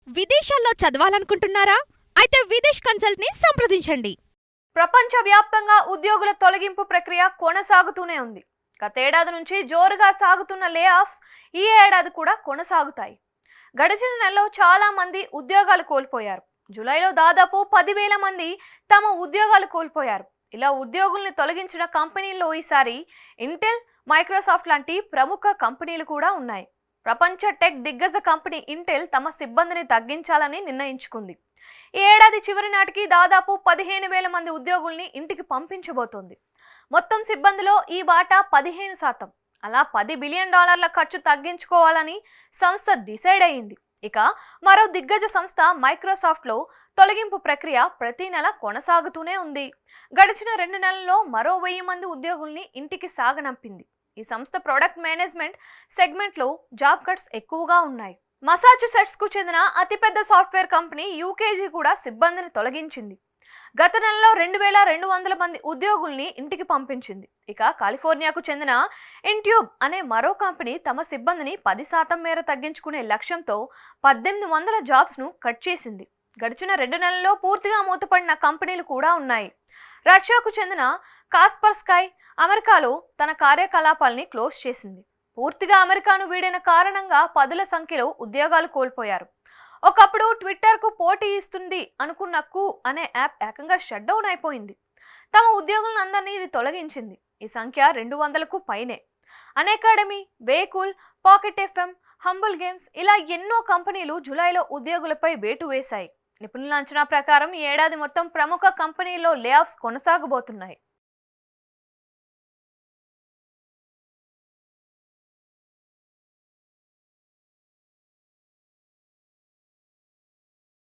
విదేశాల్లో చదవాలనుకుంటున్నారా? అయితే విదేశ్ కన్సల్ట్‌ని సంప్రదించండి. ప్రపంచవ్యాప్తంగా ఉద్యోగుల తొలగింపు ప్రక్రియ కొనసాగుతూనే ఉంది. గతేడాది నుంచి జోరుగా సాగుతున్న లే ఆఫ్స్ ఈ ఏడాది కూడా కొనసాగుతాయి. గడిచిన నెలలో చాలా మంది ఉద్యోగాలు కోల్పోయారు. జూలైలో దాదాపు 10,000 మంది తమ ఉద్యోగాలు కోల్పోయారు. ఇలా ఉద్యోగుల్ని తొలగించిన కంపెనీల్లో ఈసారి ఇంటెల్, మైక్రోసాఫ్ట్ లాంటి ప్రముఖ కంపెనీలు కూడా ఉన్నాయి. ప్రపంచ టెక్ దిగ్గజ కంపెనీ ఇంటెల్ తమ సిబ్బందిని తగ్గించాలని నిర్ణయించుకుంది. ఈ ఏడాది చివరి నాటికి దాదాపు 15,000 మంది ఉద్యోగుల్ని ఇంటికి పంపించబోతోంది. మొత్తం సిబ్బందిలో ఈ వాటా 15%. అలా $10 బిలియన్ ఖర్చు తగ్గించుకోవాలని సంస్థ డిసైడ్ అయ్యింది. ఇక మరో దిగ్గజ సంస్థ మైక్రోసాఫ్ట్లో తొలగింపు ప్రక్రియ ప్రతి నెల కొనసాగుతూనే ఉంది. గడిచిన 2 నెలల్లో మరో 1000 మంది ఉద్యోగుల్ని ఇంటికి సాగనంపింది. ఈ సంస్థ ప్రొడక్ట్ మేనేజ్మెంట్ సెగ్మెంట్లో జాబ్ కట్స్ ఎక్కువగా ఉన్నాయి. మసాచుసెట్స్ కు చెందిన అతిపెద్ద సాఫ్ట్వేర్ కంపెనీ యూకేజీ కూడా సిబ్బందిని తొలగించింది. గత నెలలో 2,200 మంది ఉద్యోగుల్ని ఇంటికి పంపించింది. ఇక కాలిఫోర్నియాకు చెందిన ఇంట్యూబ్ అనే మరో కంపెనీ తమ సిబ్బందిని 10% మేర తగ్గించుకునే లక్ష్యంతో 1,800 జాబ్స్ను కట్ చేసింది. గడిచిన 2 నెలల్లో పూర్తిగా మూతపడిన కంపెనీలు కూడా ఉన్నాయి. రష్యాకు చెందిన కాస్పర్ స్కై అమెరికాలో తన కార్యకలాపాల్ని క్లోజ్ చేసింది. పూర్తిగా అమెరికాను వీడిన కారణంగా పదుల సంఖ్యలో ఉద్యోగాలు కోల్పోయారు. ఒకప్పుడు ట్విట్టర్కు పోటీ ఇస్తుంది అనుకున్న కు అనే యాప్ ఏకంగా షట్ డౌన్ అయిపోయింది. తమ ఉద్యోగులందరినీ ఇది తొలగించింది. ఈ సంఖ్య 200కు పైనే. అన్అకాడమీ, వేకూల్, పాకెట్ ఎఫ్ఎం, హంబుల్ గేమ్స్ ఇలా ఎన్నో కంపెనీలు జూలైలో ఉద్యోగులపై వేటు వేశాయి. నిపుణుల అంచనా ప్రకారం ఈ ఏడాది మొత్తం ప్రముఖ కంపెనీల్లో లే ఆఫ్స్ కొనసాగబోతున్నాయి.